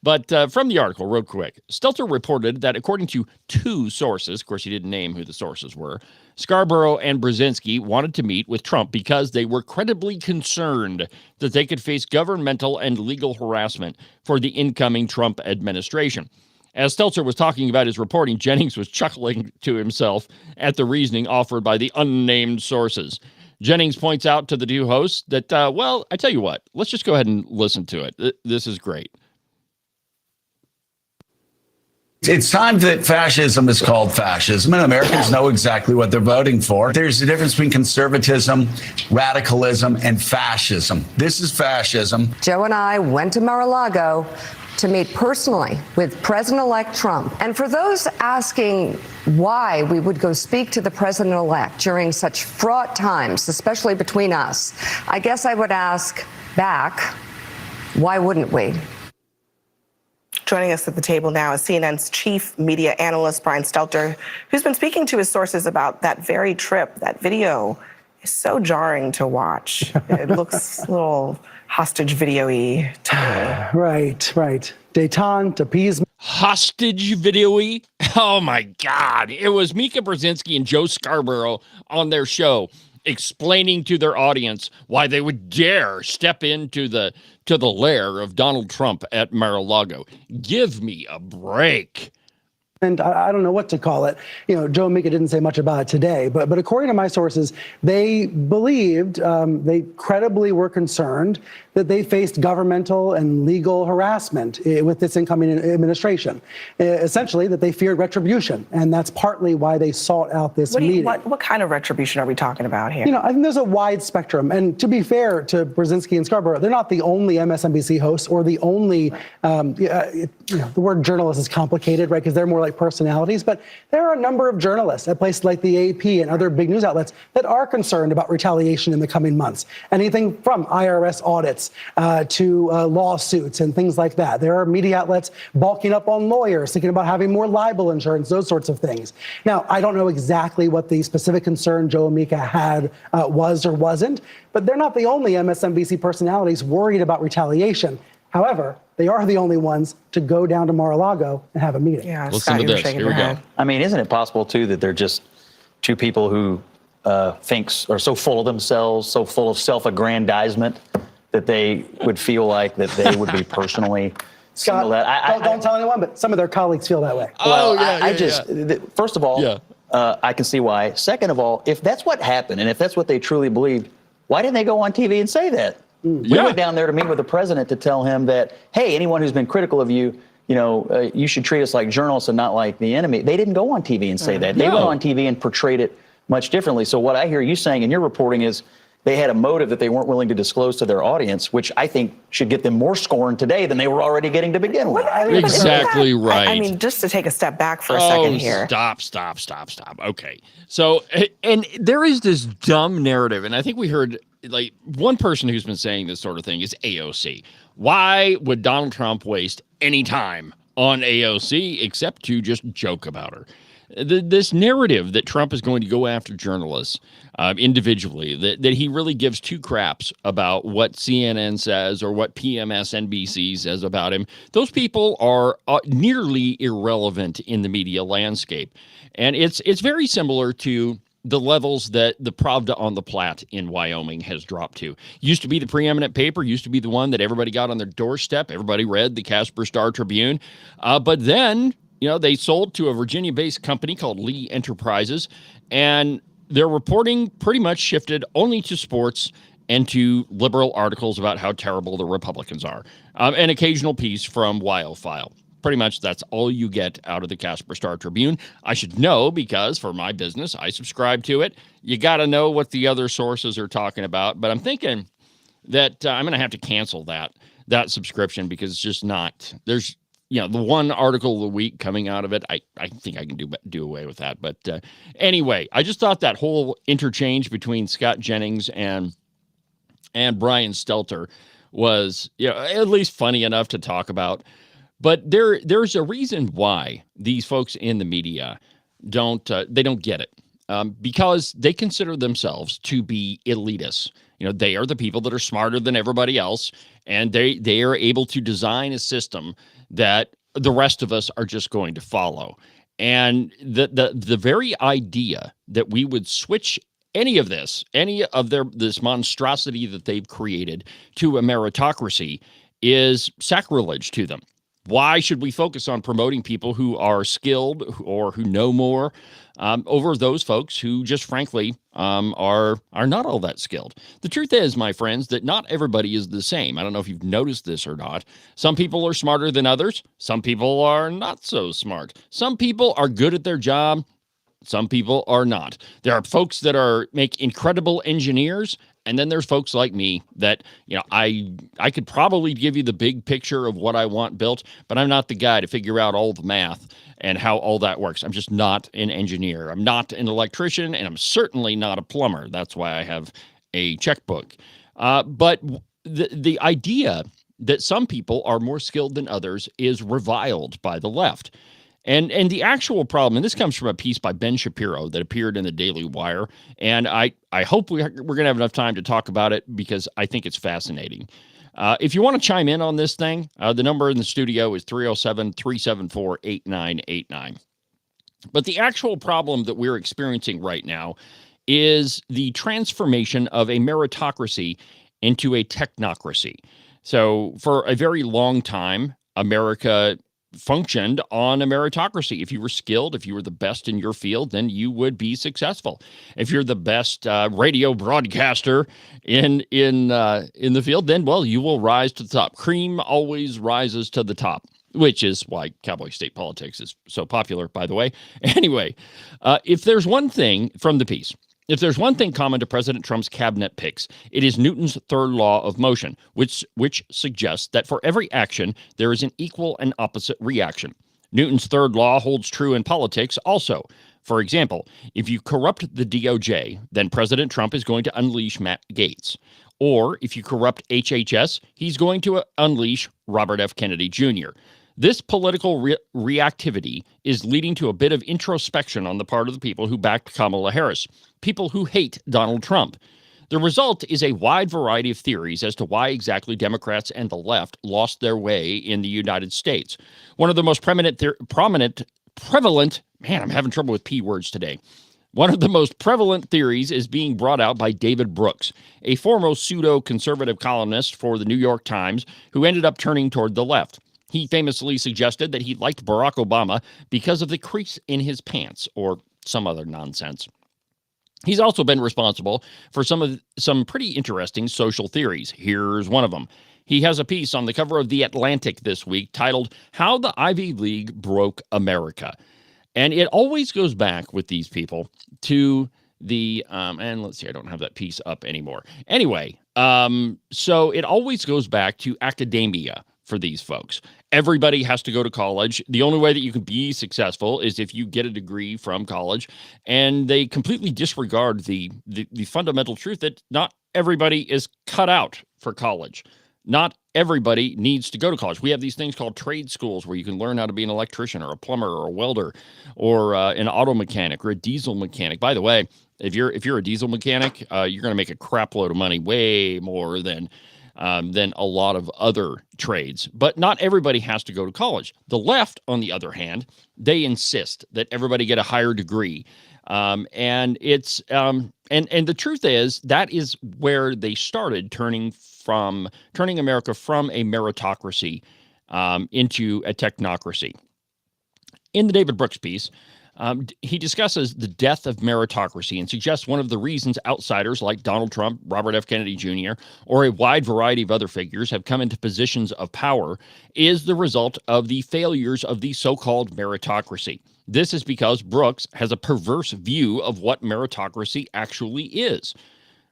But from the article, real quick, Stelter reported that according to two sources, of course, he didn't name who the sources were, Scarborough and Brzezinski wanted to meet with Trump because they were credibly concerned that they could face governmental and legal harassment for the incoming Trump administration. As Stelter was talking about his reporting, Jennings was chuckling to himself at the reasoning offered by the unnamed sources. Jennings points out to the two hosts that, well, I tell you what, let's just go ahead and listen to it. This is great. It's time that fascism is called fascism, and Americans know exactly what they're voting for. There's a difference between conservatism, radicalism, and fascism. This is fascism. Joe and I went to Mar-a-Lago to meet personally with President-elect Trump. And for those asking why we would go speak to the president-elect during such fraught times, especially between us, I guess I would ask back, why wouldn't we? Joining us at the table now is CNN's chief media analyst, Brian Stelter, who's been speaking to his sources about that very trip. That video is so jarring to watch. It looks a little hostage video-y to me. Right. Détente, appeasement. Hostage video-y? Oh, my God. It was Mika Brzezinski and Joe Scarborough on their show explaining to their audience why they would dare step into the lair of Donald Trump at Mar-a-Lago. Give me a break. And I don't know what to call it. Joe and Mika didn't say much about it today, but according to my sources, they believed, they credibly were concerned that they faced governmental and legal harassment with this incoming administration. Essentially, that they feared retribution, and that's partly why they sought out this meeting. What kind of retribution are we talking about here? I think there's a wide spectrum, and to be fair to Brzezinski and Scarborough, they're not the only MSNBC hosts or the only. The word journalist is complicated, right? Because they're more like personalities, but there are a number of journalists at places like the AP and other big news outlets that are concerned about retaliation in the coming months. Anything from IRS audits to lawsuits and things like that. There are media outlets bulking up on lawyers, thinking about having more libel insurance, those sorts of things. Now, I don't know exactly what the specific concern Joe and Mika had was or wasn't, but they're not the only MSNBC personalities worried about retaliation. However, they are the only ones to go down to Mar-a-Lago and have a meeting. Yeah, listen Scott, to you were this. shaking Here we your go. head. I mean, isn't it possible, too, that they're just two people who are so full of themselves, so full of self-aggrandizement, that they would feel like that they would be personally singled out? Don't tell anyone, but some of their colleagues feel that way. First of all, I can see why. Second of all, if that's what happened and if that's what they truly believed, why didn't they go on TV and say that? We went down there to meet with the president to tell him that, hey, anyone who's been critical of you, you should treat us like journalists and not like the enemy. They didn't go on TV and say that. They went on TV and portrayed it much differently. So what I hear you saying in your reporting is they had a motive that they weren't willing to disclose to their audience, which I think should get them more scorn today than they were already getting to begin with. Exactly right. I mean, just to take a step back for a second here. Stop. Okay. So, and there is this dumb narrative, and I think we heard, like, one person who's been saying this sort of thing is AOC. Why would Donald Trump waste any time on AOC except to just joke about her? This narrative that Trump is going to go after journalists individually, that he really gives two craps about what CNN says or what PMSNBC says about him, those people are nearly irrelevant in the media landscape. And it's very similar to the levels that the Pravda on the Platte in Wyoming has dropped to. Used to be the preeminent paper, used to be the one that everybody got on their doorstep. Everybody read the Casper Star Tribune. But then, they sold to a Virginia-based company called Lee Enterprises, and their reporting pretty much shifted only to sports and to liberal articles about how terrible the Republicans are. An occasional piece from Wildfile. Pretty much that's all you get out of the Casper Star Tribune. I should know because for my business, I subscribe to it. You got to know what the other sources are talking about. But I'm thinking that I'm going to have to cancel that subscription because it's just not, there's the one article of the week coming out of it, I think I can do away with that. But anyway, I just thought that whole interchange between Scott Jennings and Brian Stelter was, at least funny enough to talk about. But there's a reason why these folks in the media don't get it, because they consider themselves to be elitists. They are the people that are smarter than everybody else, and they are able to design a system that the rest of us are just going to follow. And the very idea that we would switch any of this monstrosity that they've created to a meritocracy is sacrilege to them. Why should we focus on promoting people who are skilled or who know more over those folks who just frankly are not all that skilled? The truth is, my friends, that not everybody is the same. I don't know if you've noticed this or not. Some people are smarter than others. Some people are not so smart. Some people are good at their job. Some people are not. There are folks that make incredible engineers, and then there's folks like me that, I could probably give you the big picture of what I want built, but I'm not the guy to figure out all the math and how all that works. I'm just not an engineer. I'm not an electrician, and I'm certainly not a plumber. That's why I have a checkbook. But the idea that some people are more skilled than others is reviled by the left. And the actual problem, and this comes from a piece by Ben Shapiro that appeared in the Daily Wire, and I hope we're going to have enough time to talk about it because I think it's fascinating. If you want to chime in on this thing, the number in the studio is 307-374-8989. But the actual problem that we're experiencing right now is the transformation of a meritocracy into a technocracy. So for a very long time, America functioned on a meritocracy. If you were skilled, if you were the best in your field, then you would be successful. If you're the best radio broadcaster in the field, then, well, you will rise to the top. Cream always rises to the top, which is why Cowboy state politics is so popular, by the way. Anyway, if there's one thing from the piece, if there's one thing common to President Trump's cabinet picks, it is Newton's third law of motion, which suggests that for every action, there is an equal and opposite reaction. Newton's third law holds true in politics also. For example, if you corrupt the DOJ, then President Trump is going to unleash Matt Gaetz. Or if you corrupt HHS, he's going to unleash Robert F. Kennedy Jr. This political reactivity is leading to a bit of introspection on the part of the people who backed Kamala Harris, people who hate Donald Trump. The result is a wide variety of theories as to why exactly Democrats and the left lost their way in the United States. One of the most prevalent, man, I'm having trouble with P words today. One of the most prevalent theories is being brought out by David Brooks, a former pseudo-conservative columnist for the New York Times who ended up turning toward the left. He famously suggested that he liked Barack Obama because of the crease in his pants or some other nonsense. He's also been responsible for some pretty interesting social theories. Here's one of them. He has a piece on the cover of The Atlantic this week titled "How the Ivy League Broke America." And it always goes back with these people to the, and let's see, I don't have that piece up anymore. Anyway, so it always goes back to academia for these folks. Everybody has to go to college. The only way that you can be successful is if you get a degree from college, and they completely disregard the fundamental truth that not everybody is cut out for college. Not everybody needs to go to college. We have these things called trade schools where you can learn how to be an electrician or a plumber or a welder or an auto mechanic or a diesel mechanic. By the way, if you're a diesel mechanic, you're going to make a crap load of money, way more than a lot of other trades. But not everybody has to go to college. The left, on the other hand, they insist that everybody get a higher degree. And it's and the truth is that is where they started turning America from a meritocracy into a technocracy. In the David Brooks piece, he discusses the death of meritocracy and suggests one of the reasons outsiders like Donald Trump, Robert F. Kennedy Jr., or a wide variety of other figures have come into positions of power is the result of the failures of the so-called meritocracy. This is because Brooks has a perverse view of what meritocracy actually is.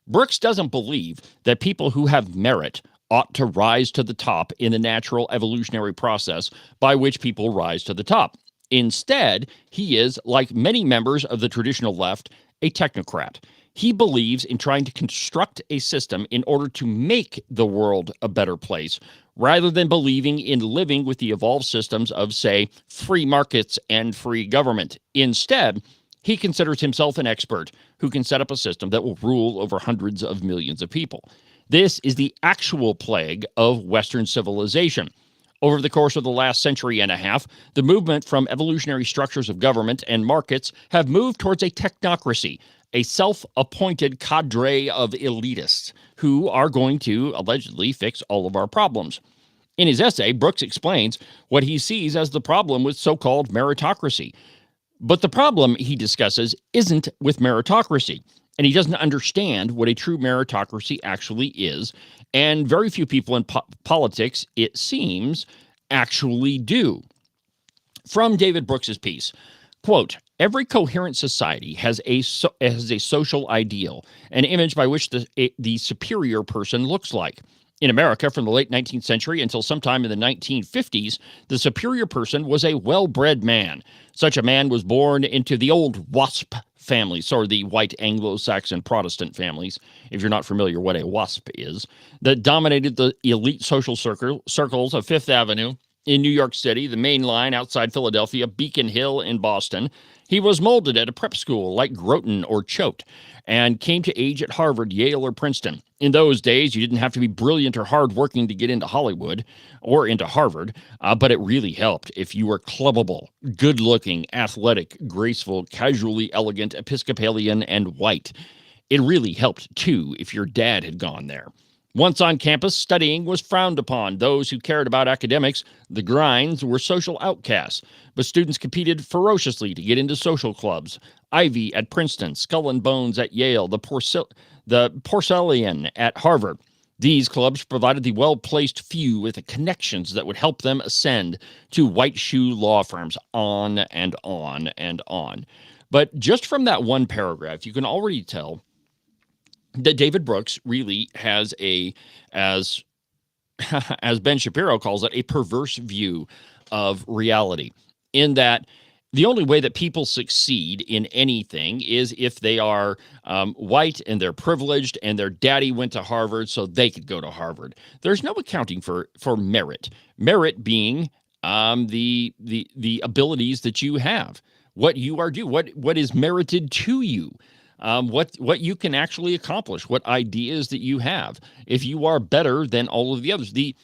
Brooks doesn't believe that people who have merit ought to rise to the top in the natural evolutionary process by which people rise to the top. Instead, he is, like many members of the traditional left, a technocrat. He believes in trying to construct a system in order to make the world a better place, rather than believing in living with the evolved systems of, say, free markets and free government. Instead, he considers himself an expert who can set up a system that will rule over hundreds of millions of people. This is the actual plague of Western civilization. Over the course of the last century and a half, the movement from evolutionary structures of government and markets have moved towards a technocracy, a self-appointed cadre of elitists who are going to allegedly fix all of our problems. In his essay, Brooks explains what he sees as the problem with so-called meritocracy. But the problem, he discusses, isn't with meritocracy, and he doesn't understand what a true meritocracy actually is, and very few people in politics, it seems, actually do. From David Brooks's piece, quote, every coherent society has a social ideal, an image by which the superior person looks like. In America, from the late 19th century until sometime in the 1950s, the superior person was a well-bred man. Such a man was born into the old WASP families, or the white Anglo-Saxon Protestant families, if you're not familiar what a WASP is, that dominated the elite social circles of Fifth Avenue in New York City, the Main Line outside Philadelphia, Beacon Hill in Boston. He was molded at a prep school like Groton or Choate and came to age at Harvard, Yale, or Princeton. In those days, you didn't have to be brilliant or hardworking to get into Hollywood or into Harvard, but it really helped if you were clubbable, good-looking, athletic, graceful, casually elegant, Episcopalian, and white. It really helped, too, if your dad had gone there. Once on campus, studying was frowned upon. Those who cared about academics, the grinds, were social outcasts, but students competed ferociously to get into social clubs. Ivy at Princeton, Skull and Bones at Yale, the Porcelain at Harvard. These clubs provided the well-placed few with the connections that would help them ascend to white shoe law firms, on and on and on. But just from that one paragraph, you can already tell that David Brooks really has as Ben Shapiro calls it, a perverse view of reality, in that the only way that people succeed in anything is if they are white and they're privileged and their daddy went to Harvard so they could go to Harvard. There's no accounting for merit. Merit being the abilities that you have, what you are due, what is merited to you. What you can actually accomplish, what ideas that you have. If you are better than all of the others, the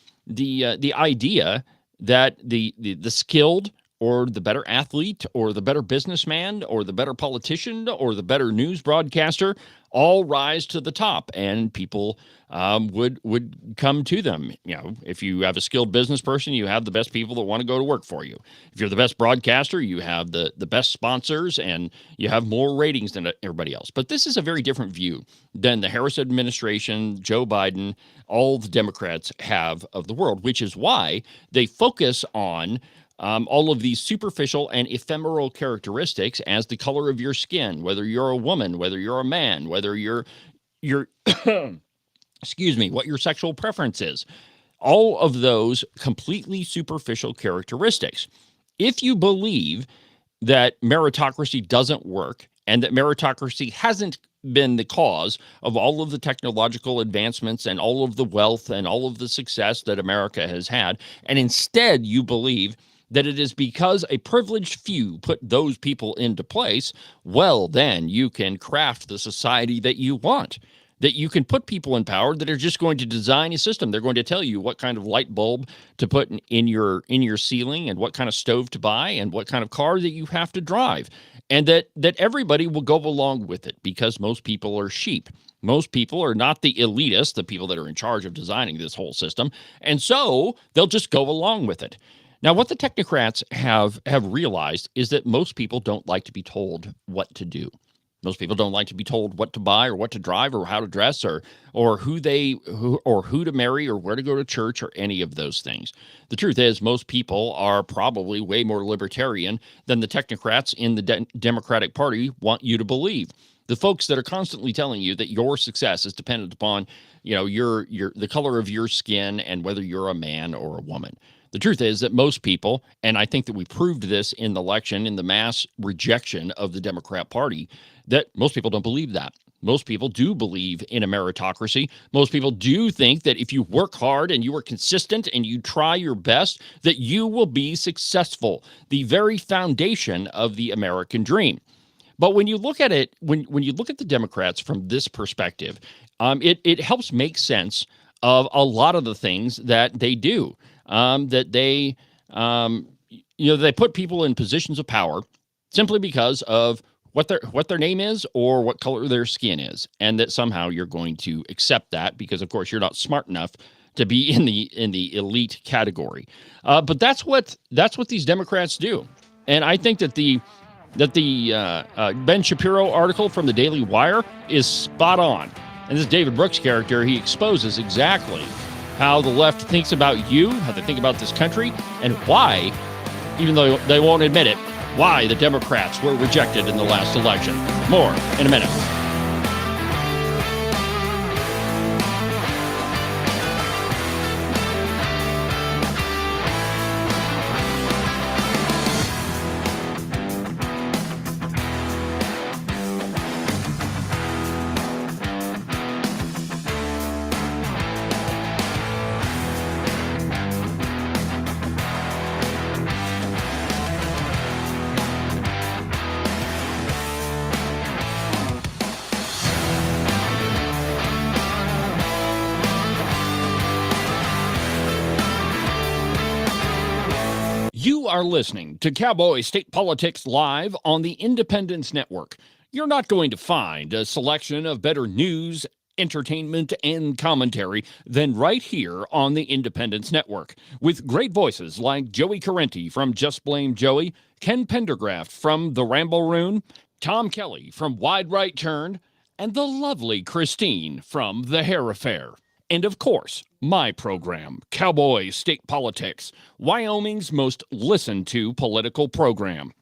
idea that the skilled or the better athlete or the better businessman or the better politician or the better news broadcaster all rise to the top, and people would come to them. You know, if you have a skilled business person, you have the best people that want to go to work for you. If you're the best broadcaster, you have the best sponsors, and you have more ratings than everybody else. But this is a very different view than the Harris administration, Joe Biden, all the Democrats have of the world, which is why they focus on all of these superficial and ephemeral characteristics as the color of your skin, whether you're a woman, whether you're a man, whether you're excuse me, what your sexual preference is. All of those completely superficial characteristics. If you believe that meritocracy doesn't work and that meritocracy hasn't been the cause of all of the technological advancements and all of the wealth and all of the success that America has had, and instead you believe that it is because a privileged few put those people into place, well, then you can craft the society that you want, that you can put people in power that are just going to design a system. They're going to tell you what kind of light bulb to put in your ceiling and what kind of stove to buy and what kind of car that you have to drive, and that everybody will go along with it because most people are sheep. Most people are not the elitists, the people that are in charge of designing this whole system, and so they'll just go along with it. Now, what the technocrats have realized is that most people don't like to be told what to do. Most people don't like to be told what to buy or what to drive or how to dress or who to marry or where to go to church or any of those things. The truth is, most people are probably way more libertarian than the technocrats in the Democratic Party want you to believe. The folks that are constantly telling you that your success is dependent upon, the color of your skin and whether you're a man or a woman. The truth is that most people, and I think that we proved this in the election, in the mass rejection of the Democrat Party, that most people don't believe that. Most people do believe in a meritocracy. Most people do think that if you work hard and you are consistent and you try your best, that you will be successful, the very foundation of the American dream. But when you look at it, when you look at the Democrats from this perspective, it helps make sense of a lot of the things that they do. They put people in positions of power simply because of what their name is or what color their skin is, and that somehow you're going to accept that because, of course, you're not smart enough to be in the elite category. But that's what these Democrats do, and I think that the Ben Shapiro article from the Daily Wire is spot on. And this David Brooks character, he exposes exactly how the left thinks about you, how they think about this country, and why, even though they won't admit it, why the Democrats were rejected in the last election. More in a minute. You are listening to Cowboy State Politics Live on the Independence Network. You're not going to find a selection of better news, entertainment, and commentary than right here on the Independence Network, with great voices like Joey Carenti from Just Blame Joey, Ken Pendergraft from The Ramble-Roon, Tom Kelly from Wide Right Turn, and the lovely Christine from The Hair Affair. And of course, my program, Cowboy State Politics, Wyoming's most listened to political program.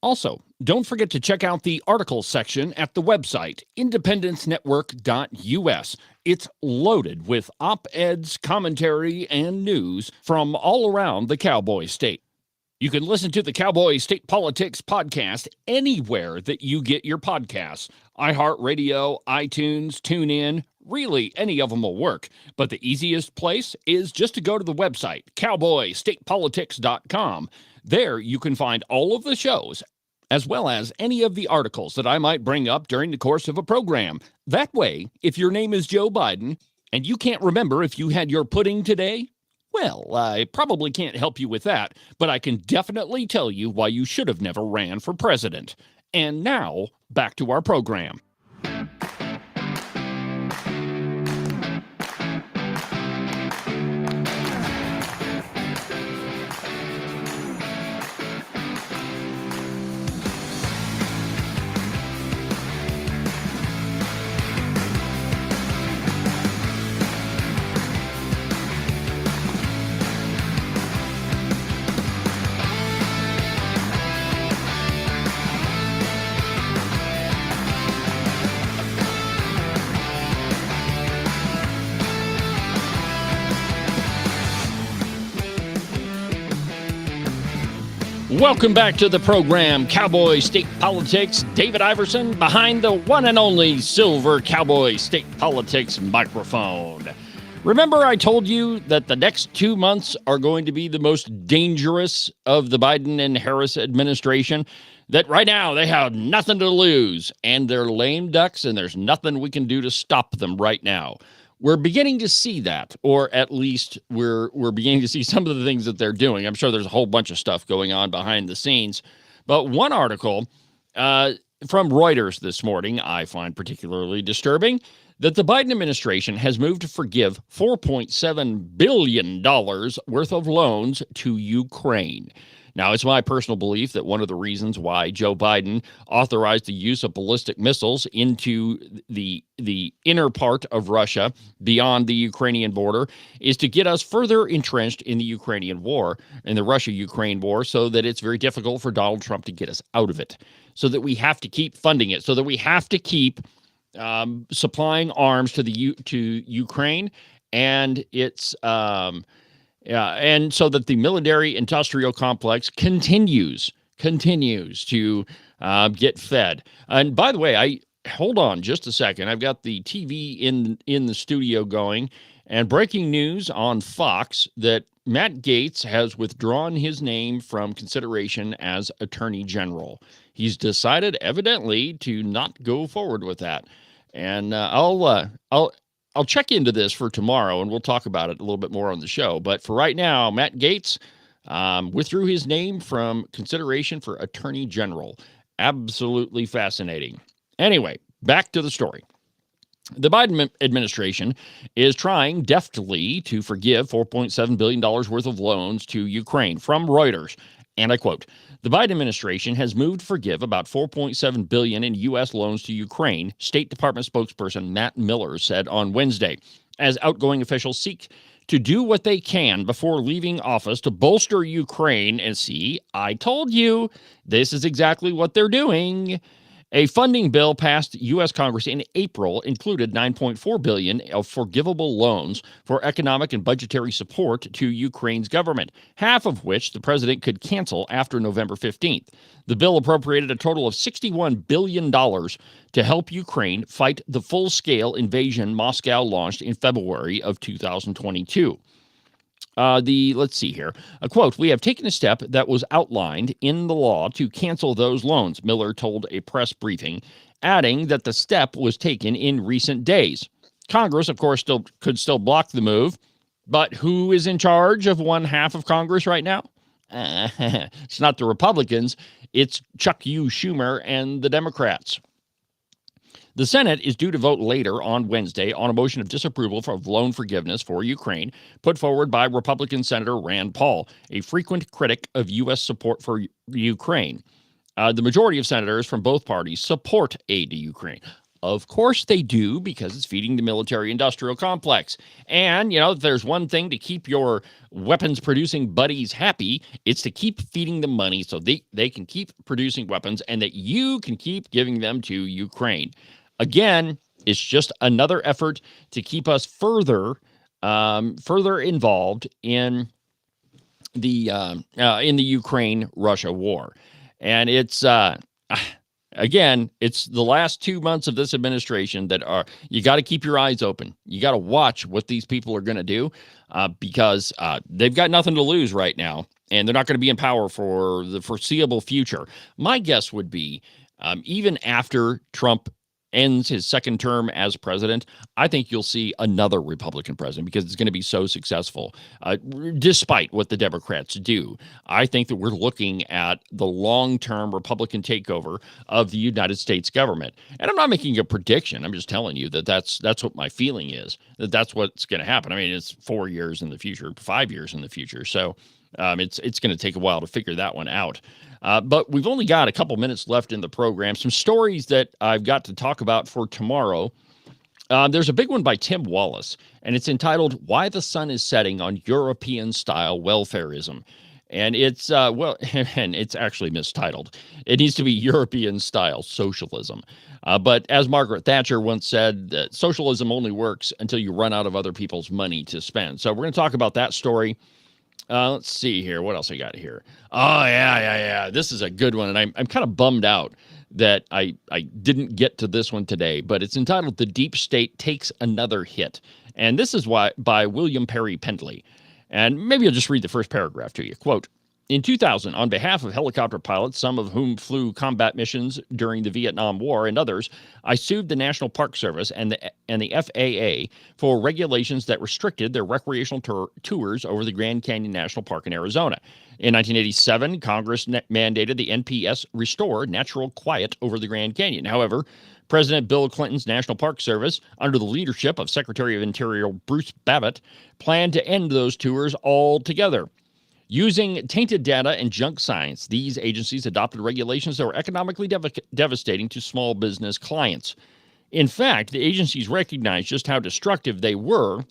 Also, don't forget to check out the article section at the website, independencenetwork.us. It's loaded with op-eds, commentary, and news from all around the Cowboy State. You can listen to the Cowboy State Politics podcast anywhere that you get your podcasts. iHeartRadio, iTunes, TuneIn, really any of them will work. But the easiest place is just to go to the website, cowboystatepolitics.com. There you can find all of the shows, as well as any of the articles that I might bring up during the course of a program. That way, if your name is Joe Biden and you can't remember if you had your pudding today, well, I probably can't help you with that, but I can definitely tell you why you should have never ran for president. And now, back to our program. Welcome back to the program, Cowboy State Politics. David Iverson behind the one and only silver Cowboy State Politics microphone. Remember I told you that the next 2 months are going to be the most dangerous of the Biden and Harris administration? That right now they have nothing to lose and they're lame ducks and there's nothing we can do to stop them right now. We're beginning to see that, or at least we're beginning to see some of the things that they're doing. I'm sure there's a whole bunch of stuff going on behind the scenes. But one article from Reuters this morning I find particularly disturbing, that the Biden administration has moved to forgive $4.7 billion worth of loans to Ukraine. Now, it's my personal belief that one of the reasons why Joe Biden authorized the use of ballistic missiles into the inner part of Russia beyond the Ukrainian border is to get us further entrenched in the Ukrainian war, in the Russia-Ukraine war, so that it's very difficult for Donald Trump to get us out of it, so that we have to keep funding it, so that we have to keep supplying arms to Ukraine, and it's and so that the military-industrial complex continues to get fed. And by the way, hold on just a second. I've got the TV in the studio going, and breaking news on Fox that Matt Gaetz has withdrawn his name from consideration as Attorney General. He's decided, evidently, to not go forward with that. And I'll check into this for tomorrow, and we'll talk about it a little bit more on the show. But for right now, Matt Gaetz withdrew his name from consideration for Attorney General. Absolutely fascinating. Anyway, back to the story. The Biden administration is trying deftly to forgive $4.7 billion worth of loans to Ukraine from Reuters. And I quote, "The Biden administration has moved to forgive about $4.7 billion in U.S. loans to Ukraine," State Department spokesperson Matt Miller said on Wednesday, as outgoing officials seek to do what they can before leaving office to bolster Ukraine. And see, I told you, this is exactly what they're doing. A funding bill passed U.S. Congress in April included $9.4 billion of forgivable loans for economic and budgetary support to Ukraine's government, half of which the president could cancel after November 15th. The bill appropriated a total of $61 billion to help Ukraine fight the full-scale invasion Moscow launched in February of 2022. Let's see here. A quote, "We have taken a step that was outlined in the law to cancel those loans," Miller told a press briefing, adding that the step was taken in recent days. Congress, of course, could still block the move, but who is in charge of one half of Congress right now? It's not the Republicans, it's Chuck Schumer and the Democrats. The Senate is due to vote later on Wednesday on a motion of disapproval of loan forgiveness for Ukraine put forward by Republican Senator Rand Paul, a frequent critic of U.S. support for Ukraine. The majority of senators from both parties support aid to Ukraine. Of course they do, because it's feeding the military-industrial complex. And, if there's one thing to keep your weapons-producing buddies happy, it's to keep feeding them money so they can keep producing weapons and that you can keep giving them to Ukraine. Again, it's just another effort to keep us further involved in the Ukraine-Russia war. And it's again, it's the last 2 months of this administration that you got to keep your eyes open. You got to watch what these people are going to do because they've got nothing to lose right now, and they're not going to be in power for the foreseeable future. My guess would be even after Trump ends his second term as president, I think you'll see another Republican president because it's going to be so successful, despite what the Democrats do. I think that we're looking at the long-term Republican takeover of the United States government. And I'm not making a prediction. I'm just telling you that that's what my feeling is, that's what's going to happen. I mean, it's 4 years in the future, 5 years in the future. So it's going to take a while to figure that one out. But we've only got a couple minutes left in the program. Some stories that I've got to talk about for tomorrow. There's a big one by Tim Wallace, and it's entitled "Why the Sun is Setting on European-Style Welfarism." And it's, and it's actually mistitled. It needs to be European-Style Socialism. But as Margaret Thatcher once said, socialism only works until you run out of other people's money to spend. So we're going to talk about that story. Let's see here. What else I got here? Oh, yeah. This is a good one, and I'm kind of bummed out that I didn't get to this one today, but it's entitled "The Deep State Takes Another Hit." And this is by William Perry Pendley. And maybe I'll just read the first paragraph to you. Quote, "In 2000, on behalf of helicopter pilots, some of whom flew combat missions during the Vietnam War and others, I sued the National Park Service and the FAA for regulations that restricted their recreational tours over the Grand Canyon National Park in Arizona. In 1987, Congress mandated the NPS restore natural quiet over the Grand Canyon. However, President Bill Clinton's National Park Service, under the leadership of Secretary of Interior Bruce Babbitt, planned to end those tours altogether. Using tainted data and junk science, these agencies adopted regulations that were economically devastating to small business clients. In fact, the agencies recognized just how destructive they were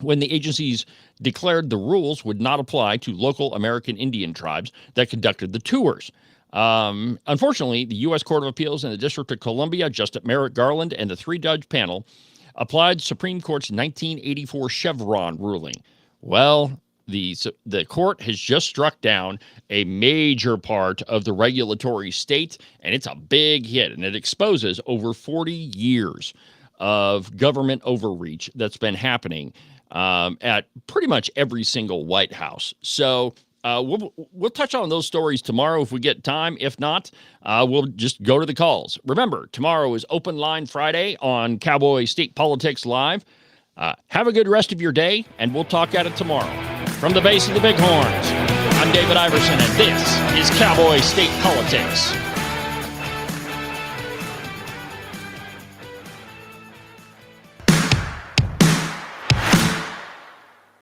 when the agencies declared the rules would not apply to local American Indian tribes that conducted the tours. Unfortunately, the U.S. Court of Appeals in the District of Columbia, Justice Merrick Garland, and the three-judge panel applied Supreme Court's 1984 Chevron ruling. Well, the court has just struck down a major part of the regulatory state, and it's a big hit, and it exposes over 40 years of government overreach that's been happening at pretty much every single White House. So we'll touch on those stories tomorrow if we get time. If not, we'll just go to the calls. Remember, tomorrow is Open Line Friday on Cowboy State Politics Live. Have a good rest of your day, and we'll talk at it tomorrow. From the base of the Bighorns, I'm David Iverson, and this is Cowboy State Politics.